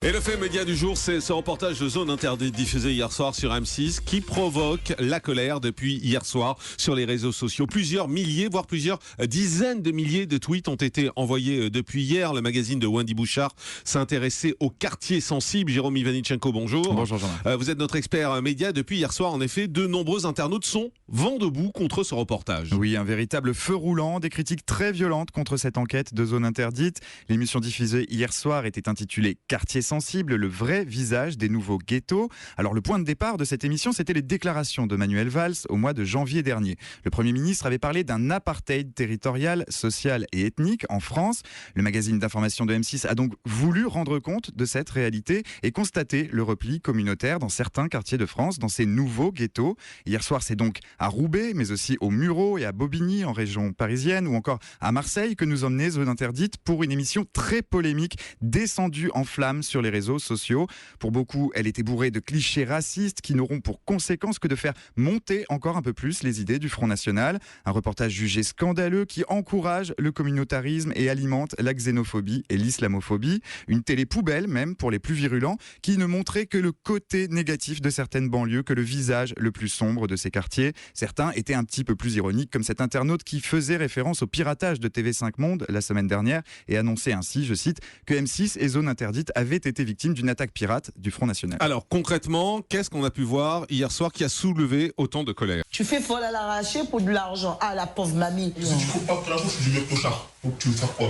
Et le fait média du jour, c'est ce reportage de Zone Interdite diffusé hier soir sur M6 qui provoque la colère depuis hier soir sur les réseaux sociaux. Plusieurs milliers, voire plusieurs dizaines de milliers de tweets ont été envoyés depuis hier. Le magazine de Wendy Bouchard s'intéressait aux quartiers sensibles. Jérôme Ivanichenko, bonjour. Bonjour Jean-Marc. Vous êtes notre expert média depuis hier soir. En effet, de nombreux internautes sont vent debout contre ce reportage. Oui, un véritable feu roulant, des critiques très violentes contre cette enquête de Zone Interdite. L'émission diffusée hier soir était intitulée Quartier sensible, le vrai visage des nouveaux ghettos. Alors le point de départ de cette émission, c'était les déclarations de Manuel Valls au mois de janvier dernier. Le Premier ministre avait parlé d'un apartheid territorial, social et ethnique en France. Le magazine d'information de M6 a donc voulu rendre compte de cette réalité et constater le repli communautaire dans certains quartiers de France, dans ces nouveaux ghettos. Hier soir, c'est donc à Roubaix, mais aussi au Mureau et à Bobigny en région parisienne, ou encore à Marseille que nous emmenait Zone Interdite pour une émission très polémique, descendue en flammes sur les réseaux sociaux. Pour beaucoup, elle était bourrée de clichés racistes qui n'auront pour conséquence que de faire monter encore un peu plus les idées du Front National. Un reportage jugé scandaleux qui encourage le communautarisme et alimente la xénophobie et l'islamophobie. Une télé poubelle même pour les plus virulents qui ne montrait que le côté négatif de certaines banlieues, que le visage le plus sombre de ces quartiers. Certains étaient un petit peu plus ironiques, comme cet internaute qui faisait référence au piratage de TV5 Monde la semaine dernière et annonçait ainsi, je cite, que M6 et Zone Interdite avaient été victimes d'une attaque pirate du Front National. Alors concrètement, qu'est-ce qu'on a pu voir hier soir qui a soulevé autant de colère? Tu fais folle à l'arraché pour de l'argent. Ah, la pauvre mamie. Si tu coupes pas de l'argent, c'est du mec clochard. Donc tu veux faire quoi?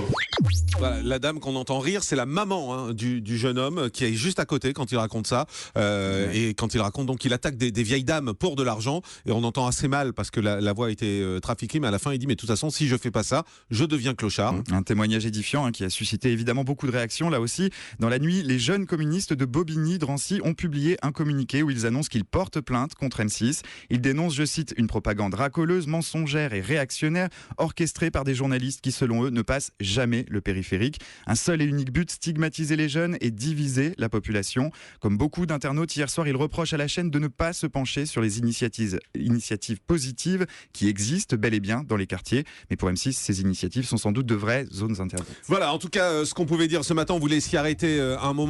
Voilà, la dame qu'on entend rire, c'est la maman du jeune homme qui est juste à côté quand il raconte ça. Et quand il raconte donc qu'il attaque des vieilles dames pour de l'argent. Et on entend assez mal parce que la voix a été trafiquée. Mais à la fin, il dit, mais de toute façon, si je fais pas ça, je deviens clochard. Un témoignage édifiant qui a suscité évidemment beaucoup de réactions. Là aussi, dans la nuit, les jeunes communistes de Bobigny, Drancy ont publié un communiqué où ils annoncent qu'ils portent plainte contre M6. Ils dénoncent, je cite, une propagande racoleuse, mensongère et réactionnaire, orchestrée par des journalistes qui, selon eux, ne passent jamais le périphérique. Un seul et unique but, stigmatiser les jeunes et diviser la population. Comme beaucoup d'internautes, hier soir, ils reprochent à la chaîne de ne pas se pencher sur les initiatives positives qui existent bel et bien dans les quartiers. Mais pour M6, ces initiatives sont sans doute de vraies zones interdites. Voilà, en tout cas, ce qu'on pouvait dire ce matin, on voulait s'y arrêter un moment.